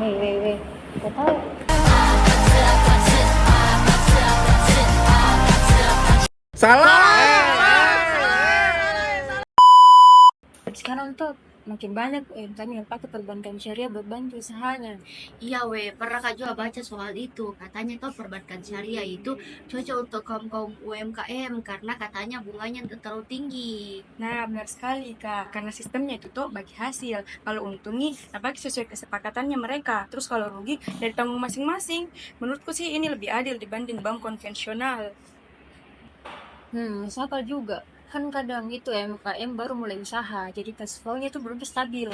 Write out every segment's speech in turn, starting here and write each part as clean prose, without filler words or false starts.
Weh. Gak tahu. Sekarang tuh makin banyak UMKM yang pakai perbankan syariah berbantu usahanya. Iya weh, pernah Kak juga baca soal itu. Katanya tuh perbankan syariah itu cocok untuk kaum-kaum UMKM karena katanya bunganya tidak terlalu tinggi. Nah, benar sekali, Kak. Karena sistemnya itu tuh bagi hasil. Kalau untung nih, dapat sesuai kesepakatannya mereka. Terus kalau rugi, dari tanggung masing-masing. Menurutku sih ini lebih adil dibanding bank konvensional. Masuk akal juga. Kan kadang itu UMKM baru mulai usaha, jadi cash flow-nya itu belum stabil.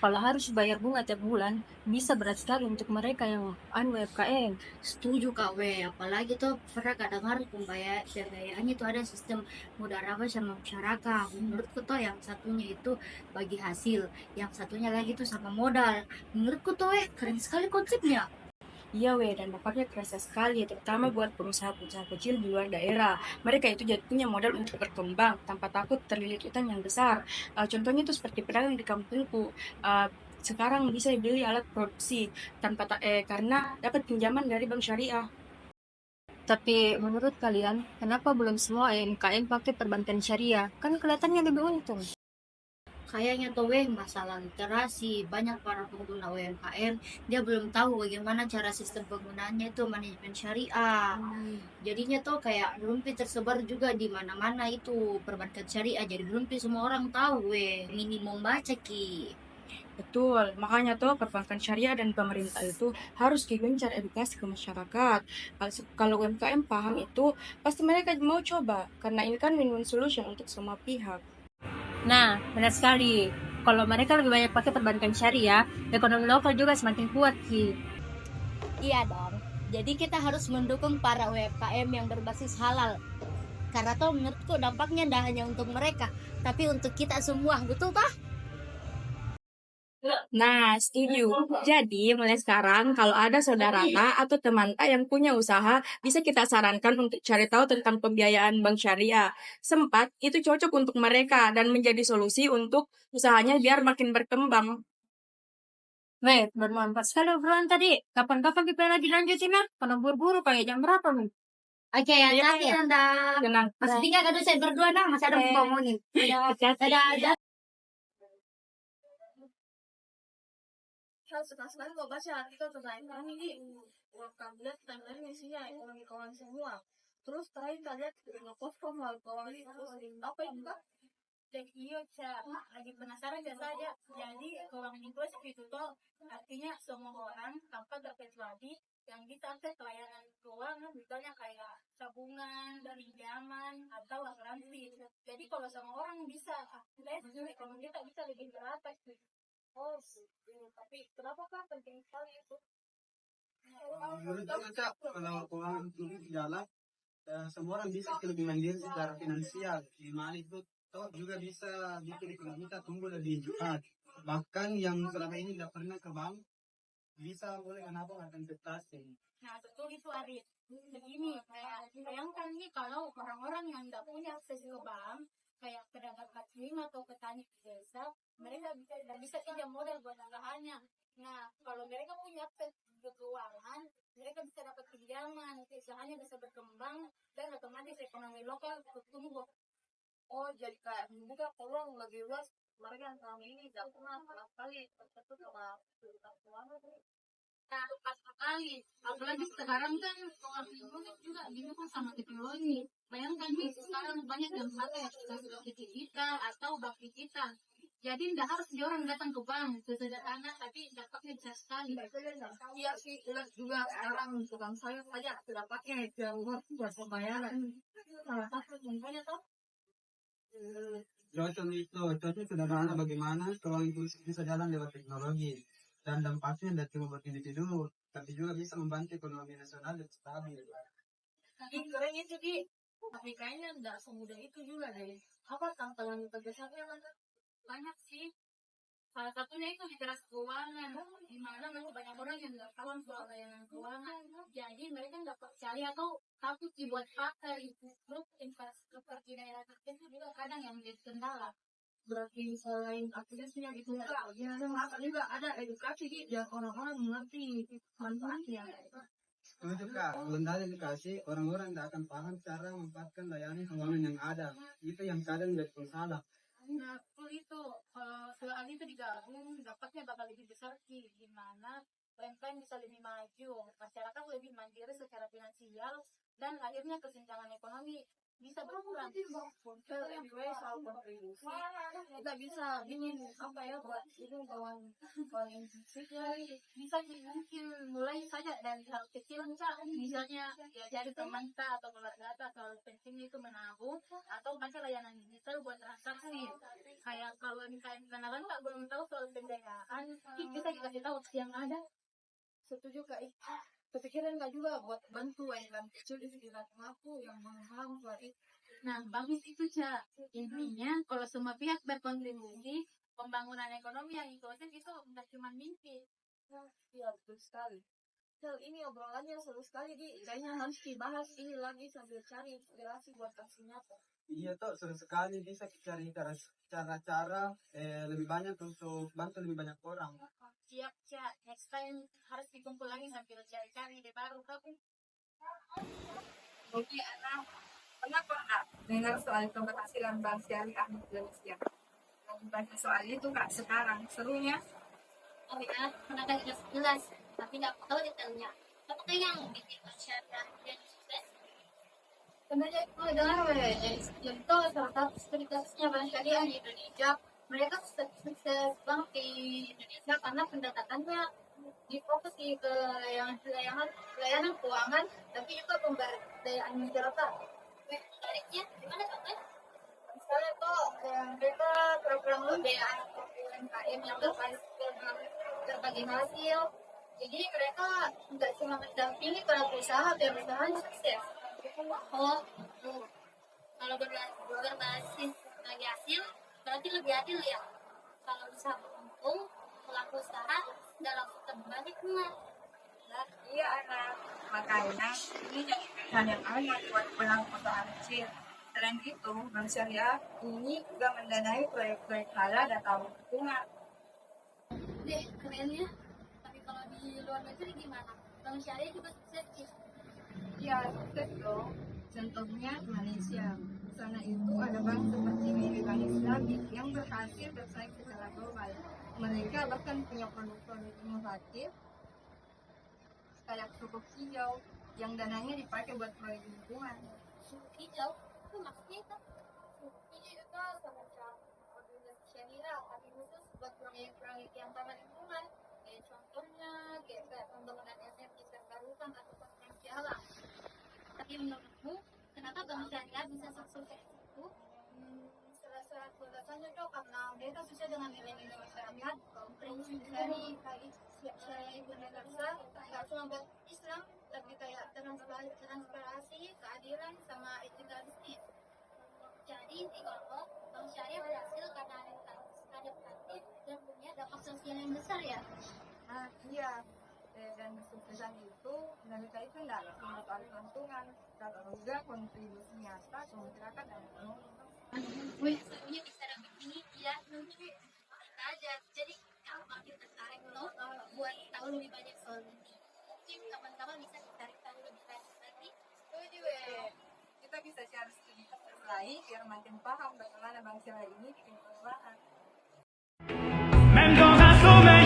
Kalau harus bayar bunga tiap bulan, bisa berat sekali untuk mereka yang UMKM. Setuju Kak weh, apalagi tuh pernah dengar pembayarannya itu ada sistem mudarabah sama masyarakat. Menurutku tuh yang satunya itu bagi hasil, yang satunya lagi tuh sama modal. Menurutku tuh keren sekali konsepnya. Iya weh, dan dampaknya kerasa sekali, terutama buat pengusaha-pengusaha kecil di luar daerah. Mereka itu jadi punya modal untuk berkembang tanpa takut terlilit utang yang besar. Contohnya itu seperti pedagang di kampungku. Uh, Sekarang bisa beli alat produksi karena dapat pinjaman dari bank syariah. Tapi menurut kalian, kenapa belum semua UMKM pakai perbankan syariah? Kan kelihatannya lebih untung. Kayaknya tuh masalah literasi banyak para pengguna UMKM dia belum tahu bagaimana cara sistem penggunaannya itu manajemen syariah. Jadinya tuh kayak belumpi tersebar juga di mana-mana itu perbankan syariah. Jadi belumpi semua orang tahu minimum baca ki. Betul, makanya tuh perbankan syariah dan pemerintah itu harus gencar edukasi ke masyarakat. Kalau UMKM paham itu, pasti mereka mau coba, karena ini kan win-win solution untuk semua pihak. Nah, benar sekali. Kalau mereka lebih banyak pakai perbankan syariah, ekonomi lokal juga semakin kuat, Ki. Iya dong. Jadi kita harus mendukung para UMKM yang berbasis halal. Karena tuh menurutku dampaknya tidak hanya untuk mereka, tapi untuk kita semua, betul tak? Nah, setuju. Jadi, mulai sekarang kalau ada saudara Ta atau teman Ta yang punya usaha, bisa kita sarankan untuk cari tahu tentang pembiayaan bank syariah. Sempat, itu cocok untuk mereka dan menjadi solusi untuk usahanya biar makin berkembang. Weh, bermanfaat sekali obrolan tadi. Kapan-kapan kita lagi lanjutin lah. Karena buru-buru kayak jam berapa nih? Oke, hati-hati Anda. Tenang. Masih tinggal kado saya berdua dah, masih ada yang ngomongin. Dadah. Sekali gue baca artikel tentang ini work kabinet timeline isinya ekonomi kawan semua. Terus terakhir kita lihat ngepost formal kawan terus apa itu kak? Jadi iya Ca, lagi penasaran ya saja. Jadi keuangan inklusif itu tuh artinya semua orang tanpa terkecuali yang bisa akses layanan keuangan, misalnya kayak tabungan, pinjaman, atau asuransi. Jadi kalau semua orang bisa akses, ekonomi kita bisa lebih teratas. Oh, tapi kenapa kak penting sekali itu? Menurut saya Cak, kalau keuangan itu jalan, semua orang bisa lebih mandiri secara finansial. Di mana itu toh juga bisa bikin ekonomi kita tumbuh lebih cepat. Bahkan yang selama ini tidak pernah ke bank, bisa boleh kenapa nggak investasi. Nah, betul itu Arif. Begini, kayak bayangkan nih kalau orang-orang yang tidak punya akses ke bank, kayak pedagang kaki lima atau petani di desa, mereka bisa pinjam modal buat usahanya. Nah, kalau mereka punya akses ke keuangan, mereka bisa dapat pinjaman, usahanya bisa berkembang, dan otomatis ekonomi lokal bertumbuh. Oh, jadi kayak membuka peluang lebih luas mereka yang selama ini tidak pernah sama sekali tersentuh sama kehidupan keuangan. Nah, pas sekali. Apalagi sekarang kan keuangan inklusif juga didukung sama teknologi. Bayangkan nih, sekarang banyak yang pakai aplikasi digital atau bank digital. Jadi tidak harus orang datang ke bank, sesederhana tapi dampaknya besar sekali. Iya sih, jelas juga sekarang tukang sayur saja sudah pakai yang buat pembayaran. Salah satu contohnya tuh. Contoh sederhana bagaimana keuangan inklusif bisa jalan lewat teknologi. Dan dampaknya tidak cuma buat individu, tapi juga bisa membantu ekonomi nasional dan stabil. Keren itu Ki. Tapi kayaknya nggak semudah itu juga deh. Apa tantangan terbesarnya kan? Banyak sih. Salah satunya itu literasi keuangan, di mana memang banyak orang yang nggak paham soal layanan keuangan. Jadi mereka nggak percaya atau takut dibuat pakai. Terus infrastruktur di daerah tertentu juga kadang yang jadi kendala. Berarti selain aksesnya itu kak, ya juga ada edukasi biar orang-orang mengerti manfaatnya. Itu kak, belum ada edukasi, orang-orang tidak akan paham cara memanfaatkan layanan keuangan yang ada. Itu yang kadang jadi masalah. Nah, itu kalau soal itu digabung, dapatnya bakal lebih besar sih. Gimana UMKM bisa lebih maju, masyarakat lebih mandiri secara finansial, dan akhirnya kesenjangan ekonomi bisa berkurang. Anyway, soal kontribusi, kita bisa bikin apa ya buat itu kawan inklusif ya. Bisa mungkin mulai saja dari hal kecil, misalnya ya jadi teman kita atau keluarga kita soal penting itu menabung atau pakai layanan digital buat transaksi. Kayak kalau misalnya kenalan tak belum tahu soal pembiayaan, kita dikasih tahu yang ada. Setuju kak. Kepikiran nggak juga buat bantu UMKM kecil di sekitar aku yang paham soal itu. Nah, bagus itu, Cak. Intinya, kalau semua pihak berkontribusi, pembangunan ekonomi yang inklusif itu bukan cuma mimpi. Iya betul sekali. Ini obrolannya seru sekali di. Kayaknya harus dibahas ini lagi sambil cari inspirasi buat aksi nyata. Iya toh, seru sekali bisa cari cara-cara lebih banyak untuk bantu lebih banyak orang. Siap, Cak. Next time harus dikumpul lagi sambil cari-cari ide baru. Tapi Oke, anak. Pernah kok Kak dengar soal keberhasilan Bank Syariah di Indonesia? Baca soal itu Kak sekarang. Serunya? Oh ya, pernah kan jelas, tapi nggak tahu detailnya. Apakah yang bikin masyarakat dan sukses? Sebenarnya itu adalah itu salah satu sekuritasnya Bank Syariah di Indonesia. Mereka sukses banget di Indonesia karena pendekatannya difokus ke layanan keuangan, tapi juga pemberdayaan masyarakat. Menariknya, gimana contohnya? Misalnya tuh mereka program pemberdayaan UMKM yang berbagai hasil. Jadi mereka nggak cuma mendampingi para perusahaan biar perusahaan sukses. Oh, kalau berbasis bagi hasil, berarti lebih adil ya. Kalau usaha untung, pelaku usaha dalam terbalik benar. Nah, iya anak. Makanya ini jadi pilihan yang aman buat pelaku usaha kecil. Selain itu, Bank Syariah ini juga mendanai proyek-proyek halal dan tabung bunga. Deh, keren ya. Tapi kalau di luar negeri gimana? Bank syariah juga sukses sih. Ya, sukses dong. Contohnya Malaysia. Di sana itu ada bank seperti Bank Islami yang berhasil bersaing secara global. Mereka bahkan punya produk-produk inovatif kayak sukuk hijau yang dananya dipakai buat proyek lingkungan. Suku hijau, itu maksudnya itu. Ini juga semacam organisasi syariah, tapi khusus buat proyek-proyek yang ramah lingkungan. Kayak contohnya kayak pembangunan energi terbarukan atau konservasi alam. Tapi menurutmu, kenapa bank syariah bisa sukses itu? Salah satu alasannya tuh karena mereka sesuai dengan nilai-nilai masyarakat, prinsip dari syariah itu universal, nggak cuma buat Islam, tapi kayak transparansi, keadilan, sama etika bisnis. Jadi intinya bank syariah berhasil karena adaptatif dan punya dampak sosial yang besar ya. Nah, iya. Dan kesuksesan itu mereka itu tidak cuma soal keuntungan, tapi juga kontribusi nyata ke masyarakat dan ekonomi. Wih, serunya bisa dapat ini ya, lucu. Kita aja, jadi kalau makin tertarik loh buat tahu lebih banyak soal ini. Mungkin kawan-kawan bisa tertarik tahu lebih banyak lagi. Setuju ya. Kita bisa share studi kasus lain biar makin paham bagaimana Bank Syariah ini bikin perubahan. Même dans un sommeil